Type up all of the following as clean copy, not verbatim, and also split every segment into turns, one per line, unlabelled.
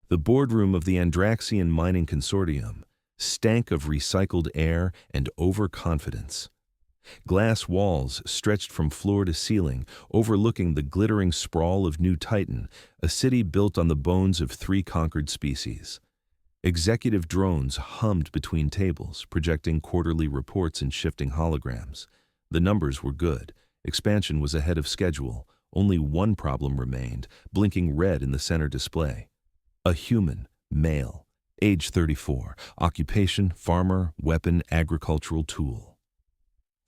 The boardroom of the Andraxian Mining Consortium stank of recycled air and overconfidence. Glass walls stretched from floor to ceiling, overlooking the glittering sprawl of New Titan, a city built on the bones of 3 conquered species. Executive drones hummed between tables, projecting quarterly reports and shifting holograms. The numbers were good. Expansion was ahead of schedule. Only one problem remained, blinking red in the center display. A human, male, age 34, occupation, farmer, weapon, agricultural tool.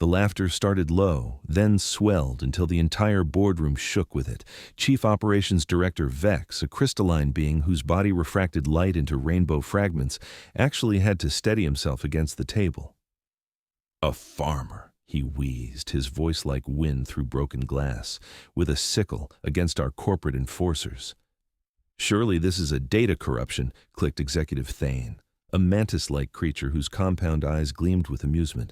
The laughter started low, then swelled until the entire boardroom shook with it. Chief Operations Director Vex, a crystalline being whose body refracted light into rainbow fragments, actually had to steady himself against the table. "A farmer," he wheezed, his voice like wind through broken glass, "with a sickle against our corporate enforcers." "Surely this is a data corruption," clicked Executive Thane, a mantis-like creature whose compound eyes gleamed with amusement.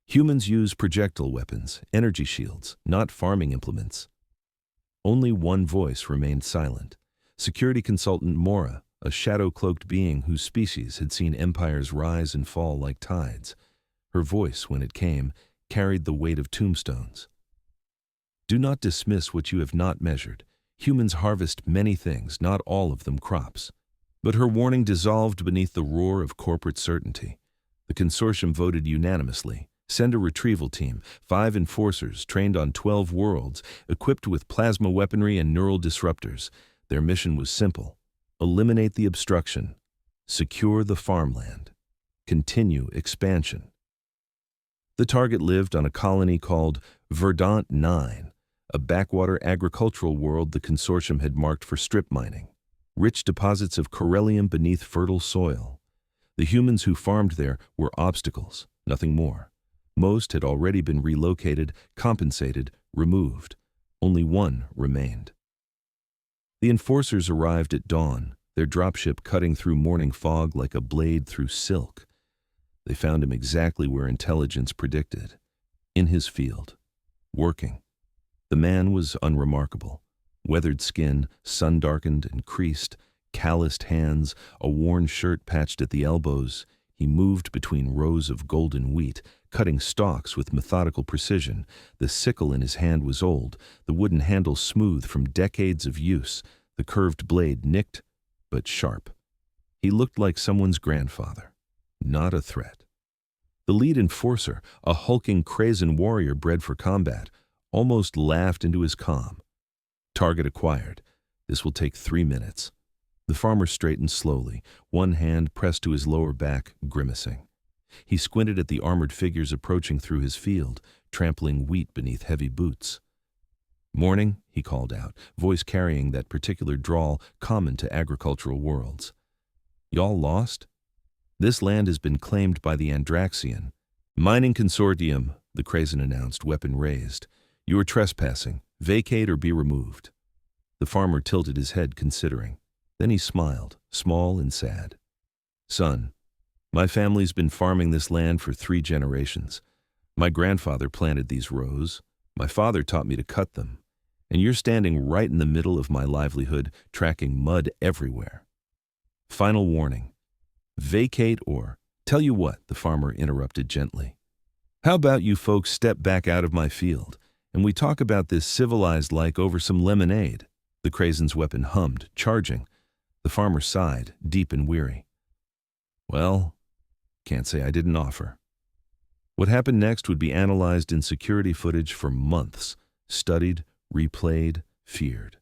"Humans use projectile weapons, energy shields, not farming implements." Only one voice remained silent. Security Consultant Mora, a shadow-cloaked being whose species had seen empires rise and fall like tides. Her voice, when it came, carried the weight of tombstones. "Do not dismiss what you have not measured. Humans harvest many things, not all of them crops." But her warning dissolved beneath the roar of corporate certainty. The consortium voted unanimously. Send a retrieval team, 5 enforcers trained on 12 worlds, equipped with plasma weaponry and neural disruptors. Their mission was simple: eliminate the obstruction, secure the farmland, continue expansion. The target lived on a colony called Verdant 9, a backwater agricultural world the consortium had marked for strip mining. Rich deposits of corellium beneath fertile soil. The humans who farmed there were obstacles, nothing more. Most had already been relocated, compensated, removed. Only one remained. The enforcers arrived at dawn, their dropship cutting through morning fog like a blade through silk. They found him exactly where intelligence predicted, in his field, working. The man was unremarkable. Weathered skin, sun-darkened and creased, calloused hands, a worn shirt patched at the elbows. He moved between rows of golden wheat, cutting stalks with methodical precision. The sickle in his hand was old, the wooden handle smooth from decades of use, the curved blade nicked but sharp. He looked like someone's grandfather, not a threat. The lead enforcer, a hulking Krazen warrior bred for combat, almost laughed into his calm. "Target acquired. This will take 3 minutes." The farmer straightened slowly, one hand pressed to his lower back, grimacing. He squinted at the armored figures approaching through his field, trampling wheat beneath heavy boots. "Morning," he called out, voice carrying that particular drawl common to agricultural worlds. "Y'all lost? This land has been claimed by the Andraxian Mining Consortium," the Krazen announced, weapon raised. "You are trespassing. Vacate or be removed." The farmer tilted his head, considering. Then he smiled, small and sad. "Son, my family's been farming this land for 3 generations. My grandfather planted these rows. My father taught me to cut them. And you're standing right in the middle of my livelihood, tracking mud everywhere. Final warning. Vacate or..." "Tell you what," the farmer interrupted gently. "How about you folks step back out of my field, and we talk about this civilized-like over some lemonade?" The Krazen's weapon hummed, charging. The farmer sighed, deep and weary. "Well, can't say I didn't offer." What happened next would be analyzed in security footage for months, studied, replayed, feared.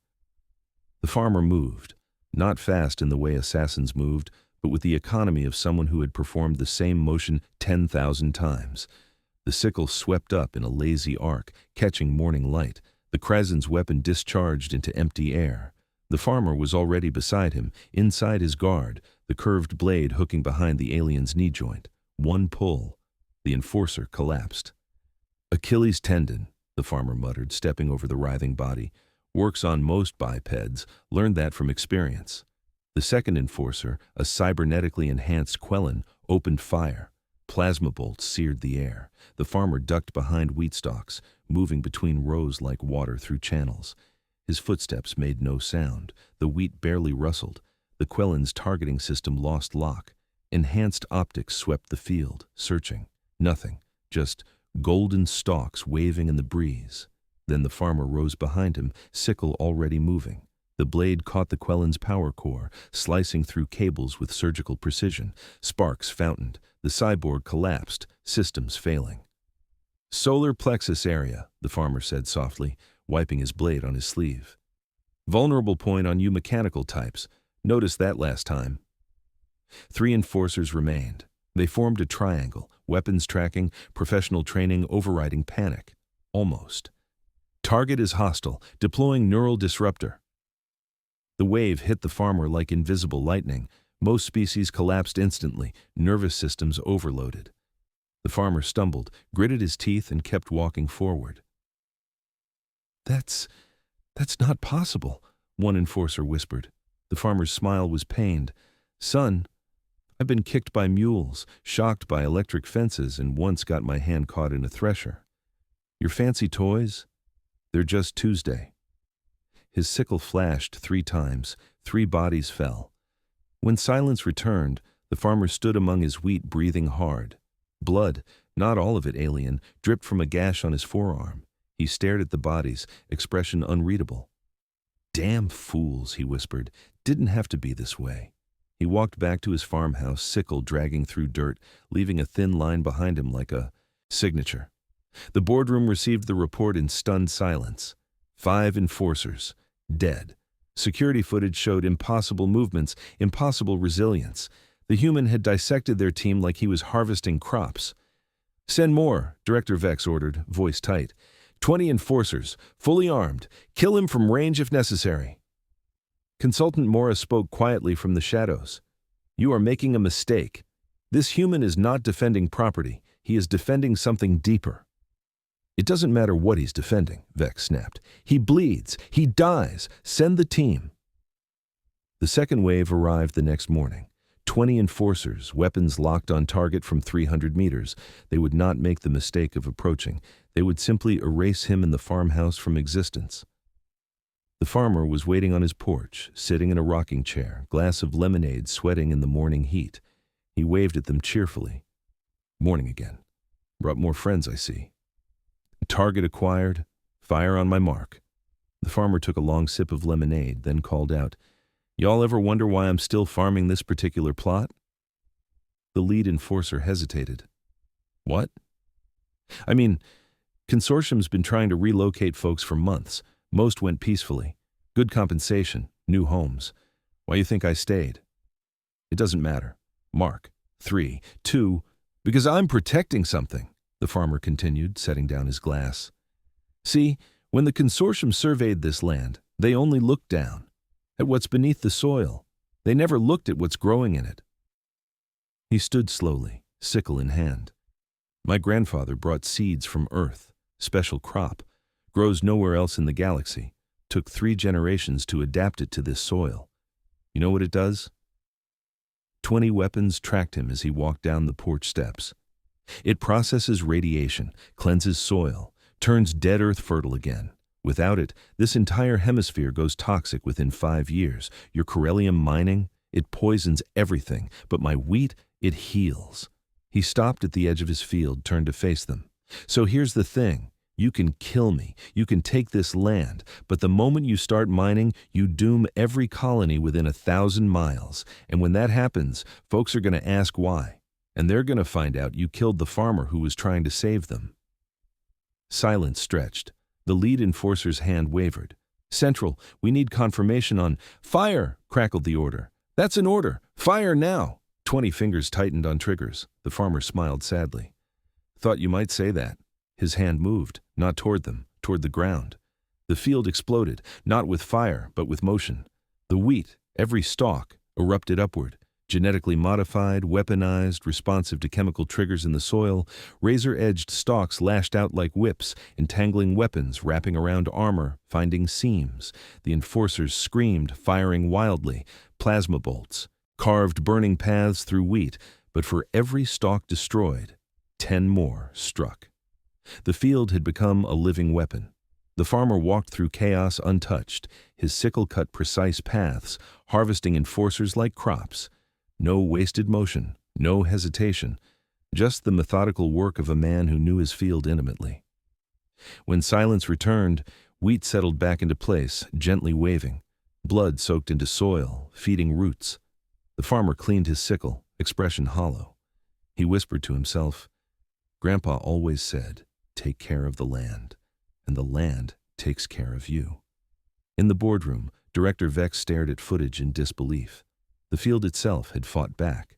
The farmer moved, not fast in the way assassins moved, but with the economy of someone who had performed the same motion 10,000 times. The sickle swept up in a lazy arc, catching morning light. The Krazen's weapon discharged into empty air. The farmer was already beside him, inside his guard, the curved blade hooking behind the alien's knee joint. One pull. The enforcer collapsed. "Achilles tendon," the farmer muttered, stepping over the writhing body. "Works on most bipeds. Learned that from experience." The second enforcer, a cybernetically enhanced Quellan, opened fire. Plasma bolts seared the air. The farmer ducked behind wheat stalks, moving between rows like water through channels. His footsteps made no sound. The wheat barely rustled. The Quellen's targeting system lost lock. Enhanced optics swept the field, searching. Nothing, just golden stalks waving in the breeze. Then the farmer rose behind him, sickle already moving. The blade caught the Quellen's power core, slicing through cables with surgical precision. Sparks fountained. The cyborg collapsed, systems failing. "Solar plexus area," the farmer said softly, wiping his blade on his sleeve. "Vulnerable point on you mechanical types. Noticed that last time." 3 enforcers remained. They formed a triangle, weapons tracking, professional training overriding panic. Almost. "Target is hostile, deploying neural disruptor." The wave hit the farmer like invisible lightning. Most species collapsed instantly, nervous systems overloaded. The farmer stumbled, gritted his teeth, and kept walking forward. That's not possible," one enforcer whispered. The farmer's smile was pained. "Son, I've been kicked by mules, shocked by electric fences, and once got my hand caught in a thresher. Your fancy toys? They're just Tuesday." His sickle flashed 3 times. 3 bodies fell. When silence returned, the farmer stood among his wheat, breathing hard. Blood, not all of it alien, dripped from a gash on his forearm. He stared at the bodies, expression unreadable. "Damn fools," he whispered. "Didn't have to be this way." He walked back to his farmhouse, sickle dragging through dirt, leaving a thin line behind him like a signature. The boardroom received the report in stunned silence. 5 enforcers, dead. Security footage showed impossible movements, impossible resilience. The human had dissected their team like he was harvesting crops. "Send more," Director Vex ordered, voice tight. 20 enforcers, fully armed. Kill him from range if necessary." Consultant Mora spoke quietly from the shadows. "You are making a mistake. This human is not defending property. He is defending something deeper." "It doesn't matter what he's defending," Vex snapped. "He bleeds. He dies. Send the team." The second wave arrived the next morning. 20 enforcers, weapons locked on target from 300 meters. They would not make the mistake of approaching. They would simply erase him and the farmhouse from existence. The farmer was waiting on his porch, sitting in a rocking chair, glass of lemonade sweating in the morning heat. He waved at them cheerfully. "Morning again. Brought more friends, I see." "Target acquired. Fire on my mark." The farmer took a long sip of lemonade, then called out, "Y'all ever wonder why I'm still farming this particular plot?" The lead enforcer hesitated. "What?" "I mean, Consortium's been trying to relocate folks for months. Most went peacefully. Good compensation, new homes. Why you think I stayed?" "It doesn't matter. Mark. 3, 2, because I'm protecting something," the farmer continued, setting down his glass. "See, when the Consortium surveyed this land, they only looked down at what's beneath the soil. They never looked at what's growing in it." He stood slowly, sickle in hand. "My grandfather brought seeds from Earth, special crop, grows nowhere else in the galaxy. Took 3 generations to adapt it to this soil. You know what it does?" 20 weapons tracked him as he walked down the porch steps. "It processes radiation, cleanses soil, turns dead Earth fertile again. Without it, this entire hemisphere goes toxic within 5 years. Your Corellium mining, it poisons everything, but my wheat, it heals." He stopped at the edge of his field, turned to face them. "So here's the thing. You can kill me, you can take this land, but the moment you start mining, you doom every colony within 1,000 miles. And when that happens, folks are going to ask why. And they're going to find out you killed the farmer who was trying to save them." Silence stretched. The lead enforcer's hand wavered. "Central, we need confirmation on—" "Fire!" crackled the order. "That's an order. Fire now!" 20 fingers tightened on triggers. The farmer smiled sadly. "Thought you might say that." His hand moved, not toward them, toward the ground. The field exploded, not with fire, but with motion. The wheat, every stalk, erupted upward. Genetically modified, weaponized, responsive to chemical triggers in the soil, razor-edged stalks lashed out like whips, entangling weapons, wrapping around armor, finding seams. The enforcers screamed, firing wildly. Plasma bolts carved burning paths through wheat, but for every stalk destroyed, 10 more struck. The field had become a living weapon. The farmer walked through chaos untouched. His sickle cut precise paths, harvesting enforcers like crops. No wasted motion, no hesitation, just the methodical work of a man who knew his field intimately. When silence returned, wheat settled back into place, gently waving. Blood soaked into soil, feeding roots. The farmer cleaned his sickle, expression hollow. He whispered to himself, "Grandpa always said, take care of the land, and the land takes care of you." In the boardroom, Director Vex stared at footage in disbelief. The field itself had fought back.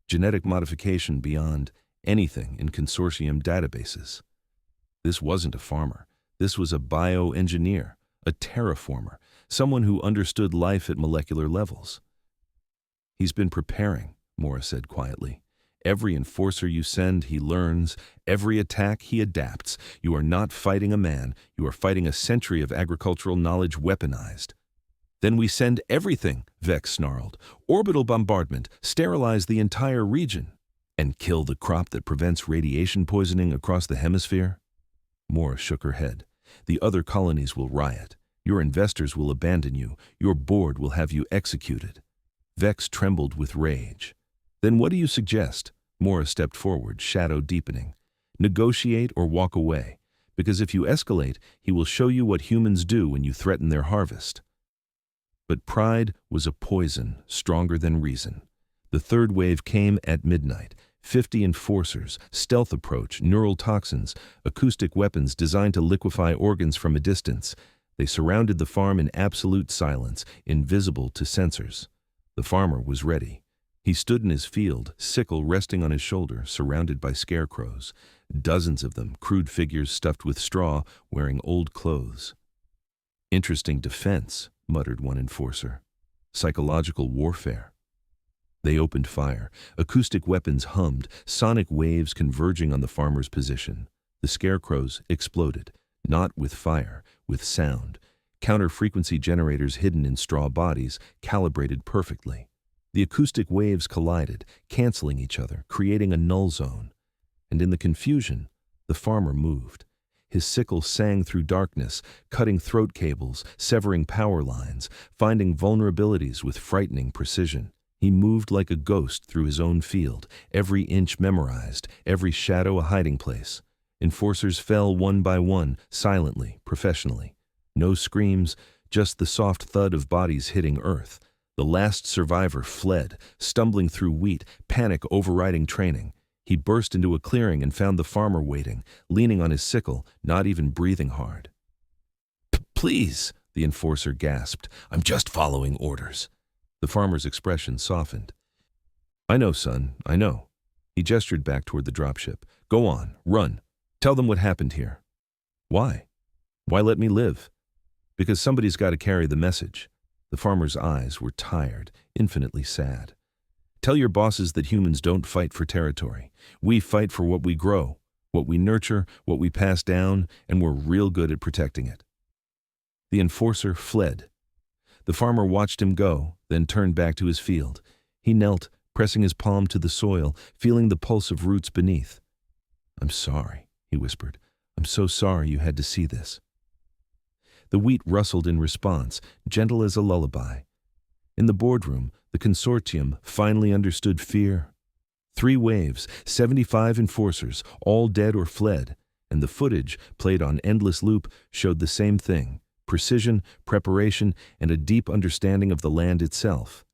Genetic modification beyond anything in consortium databases. This wasn't a farmer. This was a bioengineer, a terraformer, someone who understood life at molecular levels. "He's been preparing," Morris said quietly. "Every enforcer you send, he learns. Every attack, he adapts. You are not fighting a man. You are fighting a century of agricultural knowledge weaponized." "Then we send everything," Vex snarled. "Orbital bombardment, sterilize the entire region." "And kill the crop that prevents radiation poisoning across the hemisphere?" Morris shook her head. "The other colonies will riot. Your investors will abandon you. Your board will have you executed." Vex trembled with rage. "Then what do you suggest?" Morris stepped forward, shadow deepening. "Negotiate or walk away, because if you escalate, he will show you what humans do when you threaten their harvest." But pride was a poison stronger than reason. The third wave came at midnight. 50 enforcers, stealth approach, neural toxins, acoustic weapons designed to liquefy organs from a distance. They surrounded the farm in absolute silence, invisible to sensors. The farmer was ready. He stood in his field, sickle resting on his shoulder, surrounded by scarecrows. Dozens of them, crude figures stuffed with straw, wearing old clothes. "Interesting defense," muttered one enforcer. "Psychological warfare." They opened fire. Acoustic weapons hummed, sonic waves converging on the farmer's position. The scarecrows exploded, not with fire, with sound. Counter-frequency generators hidden in straw bodies, calibrated perfectly. The acoustic waves collided, canceling each other, creating a null zone. And in the confusion, the farmer moved. His sickle sang through darkness, cutting throat cables, severing power lines, finding vulnerabilities with frightening precision. He moved like a ghost through his own field, every inch memorized, every shadow a hiding place. Enforcers fell one by one, silently, professionally. No screams, just the soft thud of bodies hitting earth. The last survivor fled, stumbling through wheat, panic overriding training. He burst into a clearing and found the farmer waiting, leaning on his sickle, not even breathing hard. "Please," the enforcer gasped, "I'm just following orders." The farmer's expression softened. "I know, son, I know." He gestured back toward the dropship. "Go on, run. Tell them what happened here." "Why? Why let me live?" "Because somebody's got to carry the message." The farmer's eyes were tired, infinitely sad. "Tell your bosses that humans don't fight for territory. We fight for what we grow, what we nurture, what we pass down, and we're real good at protecting it." The enforcer fled. The farmer watched him go, then turned back to his field. He knelt, pressing his palm to the soil, feeling the pulse of roots beneath. "I'm sorry," he whispered. "I'm so sorry you had to see this." The wheat rustled in response, gentle as a lullaby. In the boardroom, the consortium finally understood fear. 3 waves, 75 enforcers, all dead or fled, and the footage, played on endless loop, showed the same thing: precision, preparation, and a deep understanding of the land itself.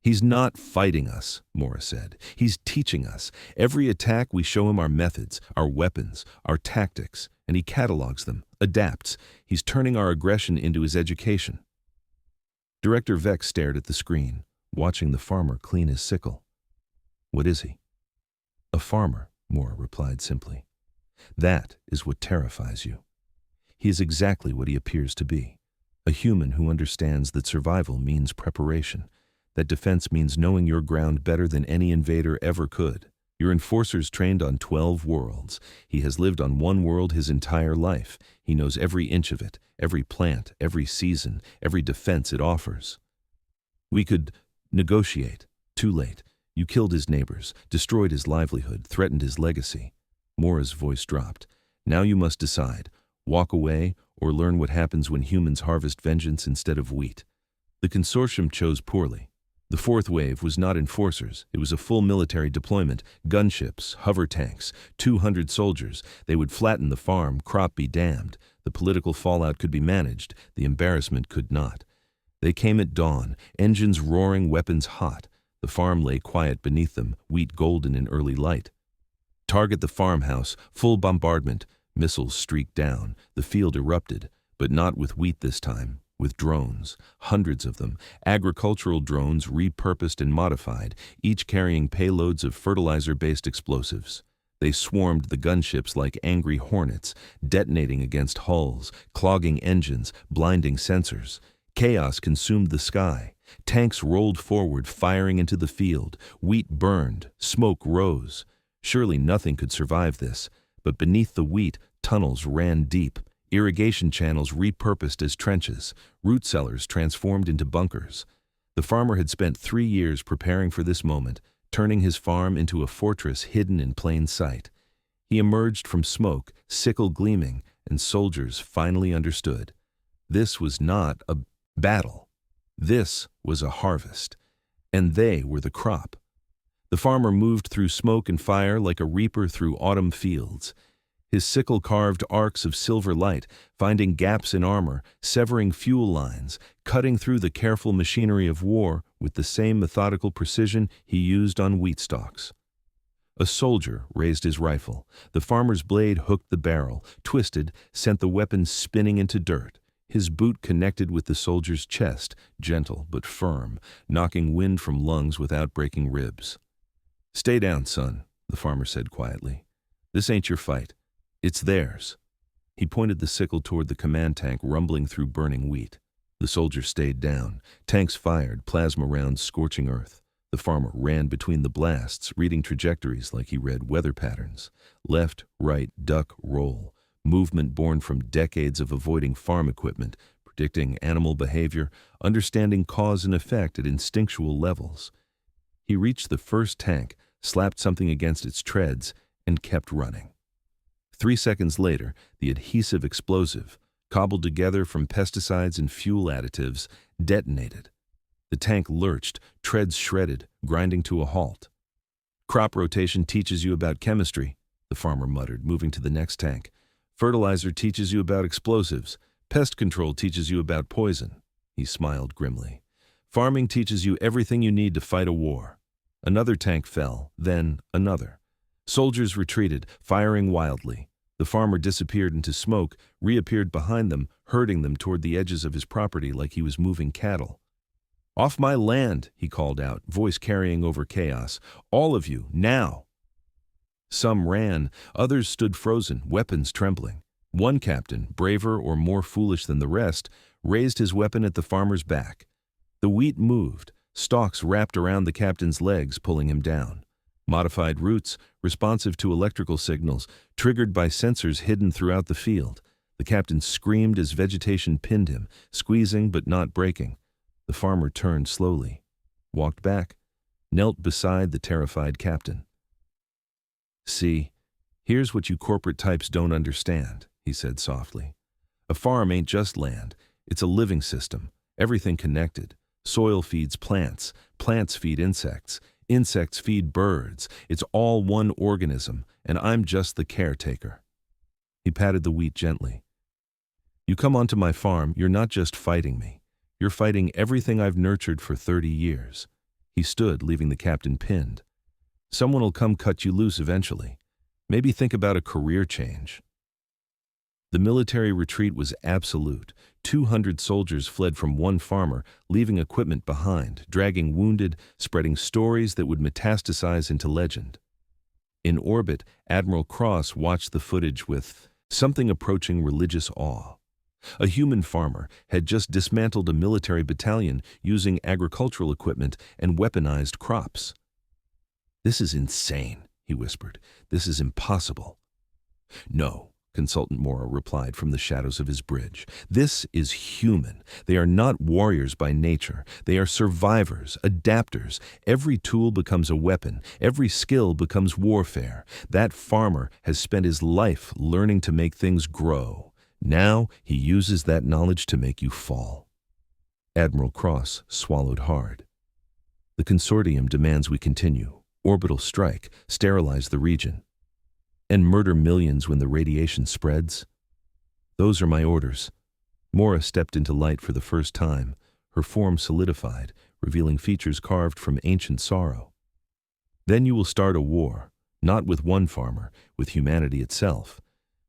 "He's not fighting us," Morris said. "He's teaching us. Every attack we show him our methods, our weapons, our tactics, and he catalogs them, adapts. He's turning our aggression into his education." Director Vex stared at the screen, watching the farmer clean his sickle. "What is he?" "A farmer," Moore replied simply. "That is what terrifies you. He is exactly what he appears to be. A human who understands that survival means preparation, that defense means knowing your ground better than any invader ever could. Your enforcer's trained on 12 worlds. He has lived on one world his entire life. He knows every inch of it, every plant, every season, every defense it offers. We could negotiate. Too late. You killed his neighbors, destroyed his livelihood, threatened his legacy." Mora's voice dropped. "Now you must decide. Walk away or learn what happens when humans harvest vengeance instead of wheat. The consortium chose poorly. The fourth wave was not enforcers. It was a full military deployment, gunships, hover tanks, 200 soldiers. They would flatten the farm, crop be damned. The political fallout could be managed, the embarrassment could not. They came at dawn, engines roaring, weapons hot. The farm lay quiet beneath them, wheat golden in early light. Target the farmhouse, full bombardment. Missiles streaked down. The field erupted, but not with wheat this time, with drones, hundreds of them, agricultural drones repurposed and modified, each carrying payloads of fertilizer-based explosives. They swarmed the gunships like angry hornets, detonating against hulls, clogging engines, blinding sensors. Chaos consumed the sky. Tanks rolled forward, firing into the field. Wheat burned. Smoke rose. Surely nothing could survive this. But beneath the wheat, tunnels ran deep. Irrigation channels repurposed as trenches. Root cellars transformed into bunkers. The farmer had spent 3 years preparing for this moment, turning his farm into a fortress hidden in plain sight. He emerged from smoke, sickle gleaming, and soldiers finally understood. This was not a battle. This was a harvest. And they were the crop. The farmer moved through smoke and fire like a reaper through autumn fields. His sickle carved arcs of silver light, finding gaps in armor, severing fuel lines, cutting through the careful machinery of war with the same methodical precision he used on wheat stalks. A soldier raised his rifle. The farmer's blade hooked the barrel, twisted, sent the weapon spinning into dirt. His boot connected with the soldier's chest, gentle but firm, knocking wind from lungs without breaking ribs. "Stay down, son," the farmer said quietly. "This ain't your fight. It's theirs." He pointed the sickle toward the command tank rumbling through burning wheat. The soldier stayed down. Tanks fired, plasma rounds scorching earth. The farmer ran between the blasts, reading trajectories like he read weather patterns. Left, right, duck, roll. Movement born from decades of avoiding farm equipment, predicting animal behavior, understanding cause and effect at instinctual levels. He reached the first tank, slapped something against its treads, and kept running. 3 seconds later, the adhesive explosive, cobbled together from pesticides and fuel additives, detonated. The tank lurched, treads shredded, grinding to a halt. "Crop rotation teaches you about chemistry," the farmer muttered, moving to the next tank. "Fertilizer teaches you about explosives. Pest control teaches you about poison." He smiled grimly. "Farming teaches you everything you need to fight a war." Another tank fell, then another. Soldiers retreated, firing wildly. The farmer disappeared into smoke, reappeared behind them, herding them toward the edges of his property like he was moving cattle. "Off my land," he called out, voice carrying over chaos. "All of you, now!" Some ran, others stood frozen, weapons trembling. One captain, braver or more foolish than the rest, raised his weapon at the farmer's back. The wheat moved, stalks wrapped around the captain's legs, pulling him down. Modified roots, responsive to electrical signals, triggered by sensors hidden throughout the field. The captain screamed as vegetation pinned him, squeezing but not breaking. The farmer turned slowly, walked back, knelt beside the terrified captain. "See, here's what you corporate types don't understand," he said softly. "A farm ain't just land. It's a living system, everything connected. Soil feeds plants, plants feed insects, insects feed birds. It's all one organism, and I'm just the caretaker." He patted the wheat gently. "You come onto my farm, you're not just fighting me. You're fighting everything I've nurtured for 30 years. He stood, leaving the captain pinned. "Someone will come cut you loose eventually. Maybe think about a career change." The military retreat was absolute. 200 soldiers fled from one farmer, leaving equipment behind, dragging wounded, spreading stories that would metastasize into legend. In orbit, Admiral Cross watched the footage with something approaching religious awe. A human farmer had just dismantled a military battalion using agricultural equipment and weaponized crops. "This is insane," he whispered. "This is impossible." "No," Consultant Mora replied from the shadows of his bridge. "This is human. They are not warriors by nature. They are survivors, adapters. Every tool becomes a weapon. Every skill becomes warfare. That farmer has spent his life learning to make things grow. Now he uses that knowledge to make you fall. Admiral Cross swallowed hard. The consortium demands we continue. Orbital strike, sterilize the region, and murder millions when the radiation spreads. Those are my orders. Mora stepped into light for the first time, her form solidified, revealing features carved from ancient sorrow. Then you will start a war, not with one farmer, with humanity itself.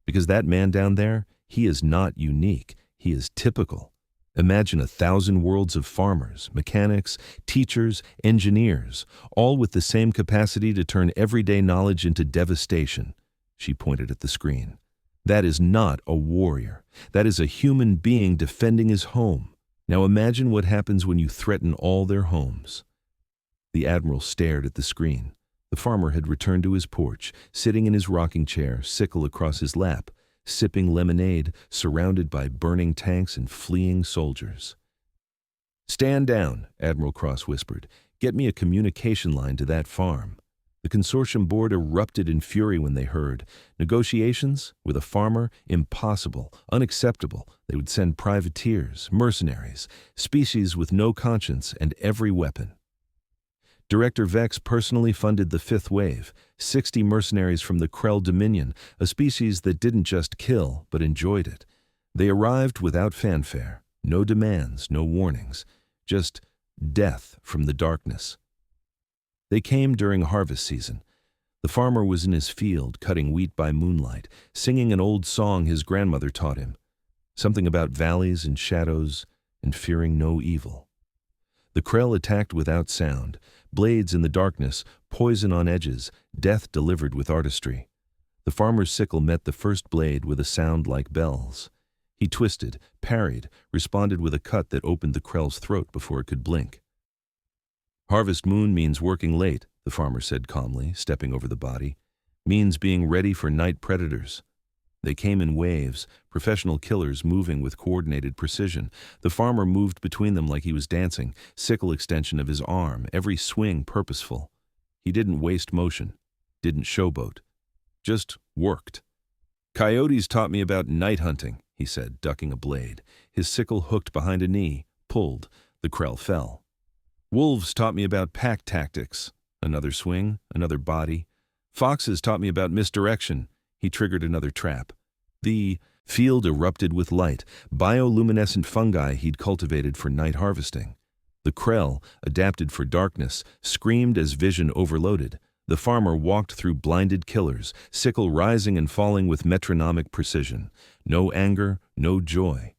Because that man down there, he is not unique, he is typical. Imagine 1,000 worlds of farmers, mechanics, teachers, engineers, all with the same capacity to turn everyday knowledge into devastation. She pointed at the screen. That is not a warrior. That is a human being defending his home. Now imagine what happens when you threaten all their homes. The Admiral stared at the screen. The farmer had returned to his porch, sitting in his rocking chair, Sickle across his lap, sipping lemonade, surrounded by burning tanks and fleeing soldiers. "Stand down," Admiral Cross whispered. "Get me a communication line to that farm." The consortium board erupted in fury when they heard. Negotiations with a farmer? Impossible, unacceptable. They would send privateers, mercenaries, species with no conscience and every weapon. Director Vex personally funded the fifth wave, 60 mercenaries from the Krell Dominion, a species that didn't just kill, but enjoyed it. They arrived without fanfare, no demands, no warnings, just death from the darkness. They came during harvest season. The farmer was in his field, cutting wheat by moonlight, singing an old song his grandmother taught him, something about valleys and shadows and fearing no evil. The Krell attacked without sound, blades in the darkness, poison on edges, death delivered with artistry. The farmer's sickle met the first blade with a sound like bells. He twisted, parried, responded with a cut that opened the Krell's throat before it could blink. "Harvest moon means working late," the farmer said calmly, stepping over the body. "Means being ready for night predators." They came in waves, professional killers moving with coordinated precision. The farmer moved between them like he was dancing, sickle extension of his arm, every swing purposeful. He didn't waste motion, didn't showboat, just worked. "Coyotes taught me about night hunting," he said, ducking a blade. His sickle hooked behind a knee, pulled. The Krell fell. "Wolves taught me about pack tactics." Another swing, another body. "Foxes taught me about misdirection." He triggered another trap. The field erupted with light, bioluminescent fungi he'd cultivated for night harvesting. The Krell, adapted for darkness, screamed as vision overloaded. The farmer walked through blinded killers, sickle rising and falling with metronomic precision. No anger, no joy.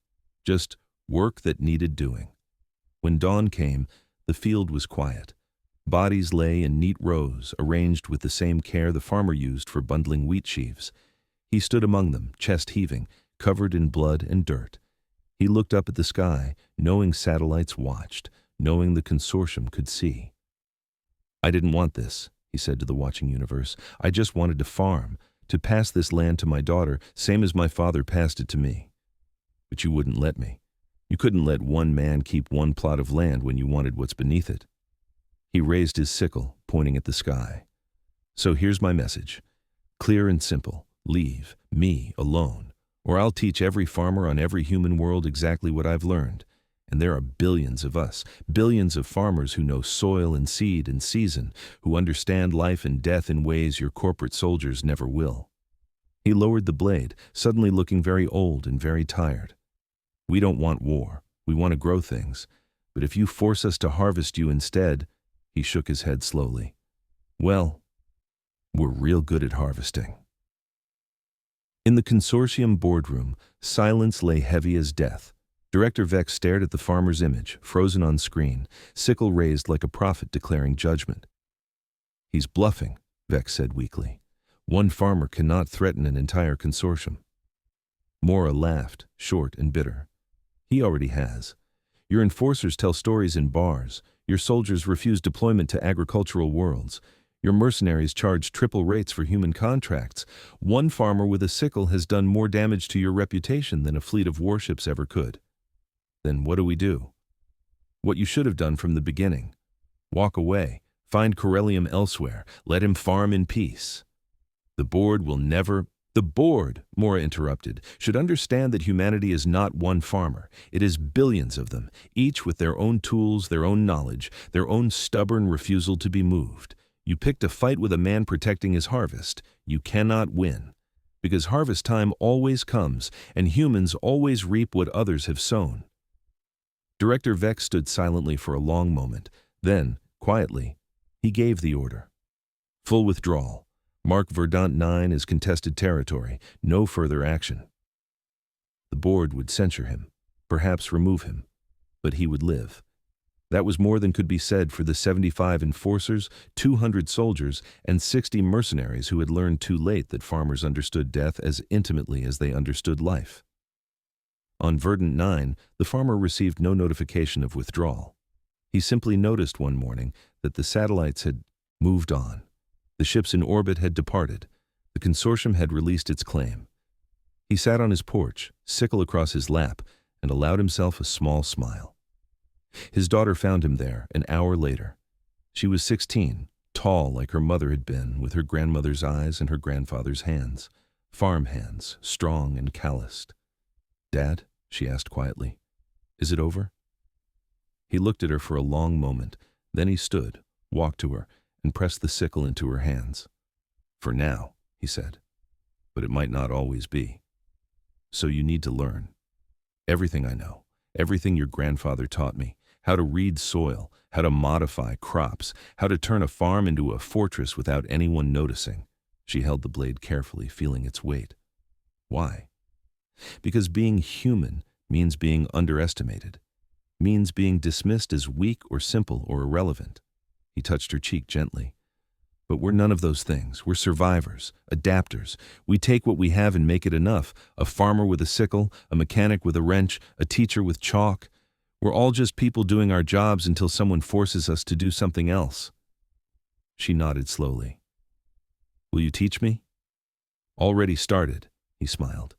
Just work that needed doing. When dawn came, the field was quiet. Bodies lay in neat rows, arranged with the same care the farmer used for bundling wheat sheaves. He stood among them, chest heaving, covered in blood and dirt. He looked up at the sky, knowing satellites watched, knowing the consortium could see. "I didn't want this," he said to the watching universe. "I just wanted to farm, to pass this land to my daughter, same as my father passed it to me. But you wouldn't let me. You couldn't let one man keep one plot of land when you wanted what's beneath it." He raised his sickle, pointing at the sky. "So here's my message. Clear and simple. Leave me alone, or I'll teach every farmer on every human world exactly what I've learned. And there are billions of us, billions of farmers who know soil and seed and season, who understand life and death in ways your corporate soldiers never will." He lowered the blade, suddenly looking very old and very tired. "We don't want war. We want to grow things. But if you force us to harvest you instead," he shook his head slowly, "well, we're real good at harvesting." In the consortium boardroom, silence lay heavy as death. Director Vex stared at the farmer's image, frozen on screen, sickle raised like a prophet declaring judgment. "He's bluffing," Vex said weakly. "One farmer cannot threaten an entire consortium." Mora laughed, short and bitter. "He already has. Your enforcers tell stories in bars. Your soldiers refuse deployment to agricultural worlds. Your mercenaries charge triple rates for human contracts. One farmer with a sickle has done more damage to your reputation than a fleet of warships ever could. Then what do we do? What you should have done from the beginning. Walk away. Find Corellium elsewhere. Let him farm in peace. The board will never..." The board, Mora interrupted, should understand that humanity is not one farmer. It is billions of them, each with their own tools, their own knowledge, their own stubborn refusal to be moved. You picked a fight with a man protecting his harvest. You cannot win. Because harvest time always comes, and humans always reap what others have sown. Director Vex stood silently for a long moment. Then, quietly, he gave the order. Full withdrawal. Mark Verdant 9 is contested territory. No further action. The board would censure him, perhaps remove him, but he would live. That was more than could be said for the 75 enforcers, 200 soldiers, and 60 mercenaries who had learned too late that farmers understood death as intimately as they understood life. On Verdant 9, the farmer received no notification of withdrawal. He simply noticed one morning that the satellites had moved on. The ships in orbit had departed. The consortium had released its claim. He sat on his porch, Sickle across his lap, and allowed himself a small smile. His daughter found him there an hour later. She was 16, tall like her mother had been, with her grandmother's eyes and her grandfather's hands, farm hands, strong and calloused. "Dad," she asked quietly, "is it over?" He looked at her for a long moment. Then he stood, walked to her, and pressed the sickle into her hands. "For now," he said, "but it might not always be. So you need to learn. Everything I know, everything your grandfather taught me, how to read soil, how to modify crops, how to turn a farm into a fortress without anyone noticing." She held the blade carefully, feeling its weight. Why? Because being human means being underestimated, means being dismissed as weak or simple or irrelevant. He touched her cheek gently. "But we're none of those things. We're survivors, adapters. We take what we have and make it enough. A farmer with a sickle, a mechanic with a wrench, a teacher with chalk. We're all just people doing our jobs until someone forces us to do something else." She nodded slowly. "Will you teach me?" "Already started," he smiled.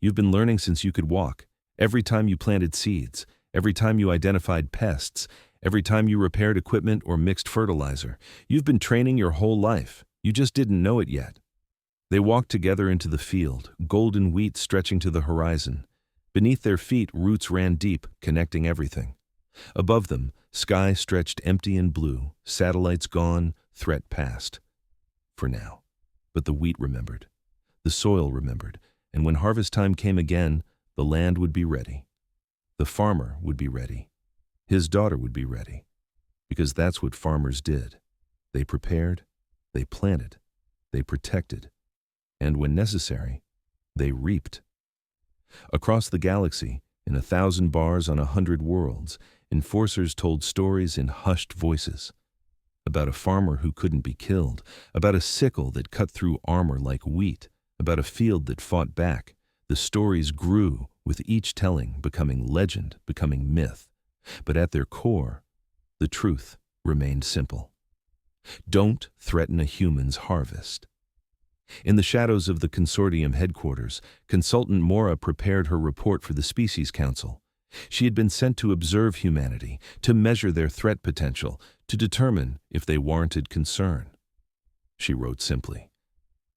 "You've been learning since you could walk. Every time you planted seeds, every time you identified pests, every time you repaired equipment or mixed fertilizer. You've been training your whole life. You just didn't know it yet." They walked together into the field, golden wheat stretching to the horizon. Beneath their feet, roots ran deep, connecting everything. Above them, sky stretched empty and blue, satellites gone, threat past. For now. But the wheat remembered. The soil remembered. And when harvest time came again, the land would be ready. The farmer would be ready. His daughter would be ready, because that's what farmers did. They prepared, they planted, they protected, and when necessary, they reaped. Across the galaxy, in 1,000 bars on 100 worlds, enforcers told stories in hushed voices. About a farmer who couldn't be killed, about a sickle that cut through armor like wheat, about a field that fought back. The stories grew, with each telling becoming legend, becoming myth. But at their core, the truth remained simple. Don't threaten a human's harvest. In the shadows of the consortium headquarters, consultant Mora prepared her report for the Species Council. She had been sent to observe humanity, to measure their threat potential, to determine if they warranted concern. She wrote simply,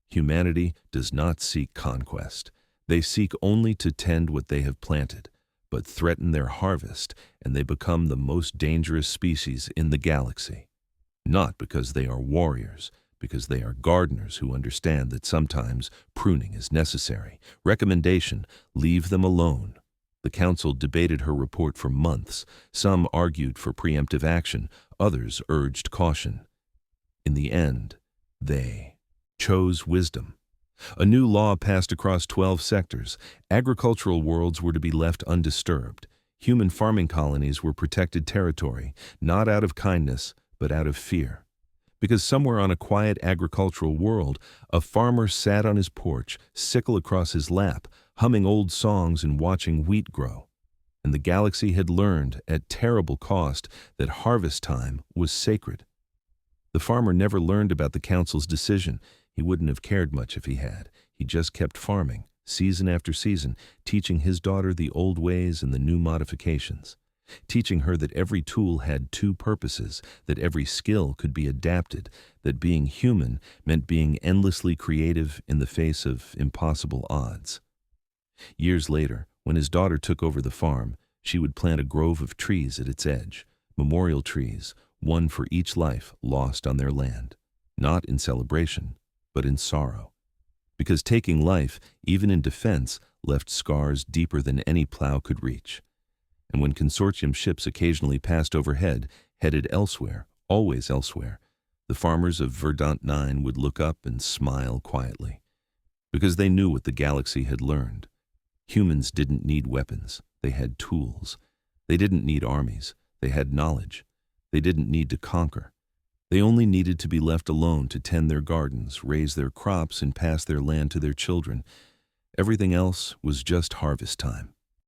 "Humanity does not seek conquest. They seek only to tend what they have planted, but threaten their harvest, and they become the most dangerous species in the galaxy. Not because they are warriors, because they are gardeners who understand that sometimes pruning is necessary. Recommendation, leave them alone." The council debated her report for months. Some argued for preemptive action, others urged caution. In the end, they chose wisdom. A new law passed across 12 sectors. Agricultural worlds were to be left undisturbed. Human farming colonies were protected territory, not out of kindness, but out of fear. Because somewhere on a quiet agricultural world, a farmer sat on his porch, sickle across his lap, humming old songs and watching wheat grow. And the galaxy had learned, at terrible cost, that harvest time was sacred. The farmer never learned about the council's decision. He wouldn't have cared much if he had. He just kept farming, season after season, teaching his daughter the old ways and the new modifications. teaching her that every tool had two purposes, that every skill could be adapted, that being human meant being endlessly creative in the face of impossible odds. Years later, when his daughter took over the farm, she would plant a grove of trees at its edge, memorial trees, one for each life lost on their land, not in celebration, but in sorrow. Because taking life, even in defense, left scars deeper than any plow could reach. And when consortium ships occasionally passed overhead, headed elsewhere, always elsewhere, the farmers of Verdant 9 would look up and smile quietly, because they knew what the galaxy had learned. Humans didn't need weapons, they had tools. They didn't need armies, they had knowledge. They didn't need to conquer. They only needed to be left alone to tend their gardens, raise their crops, and pass their land to their children. Everything else was just harvest time.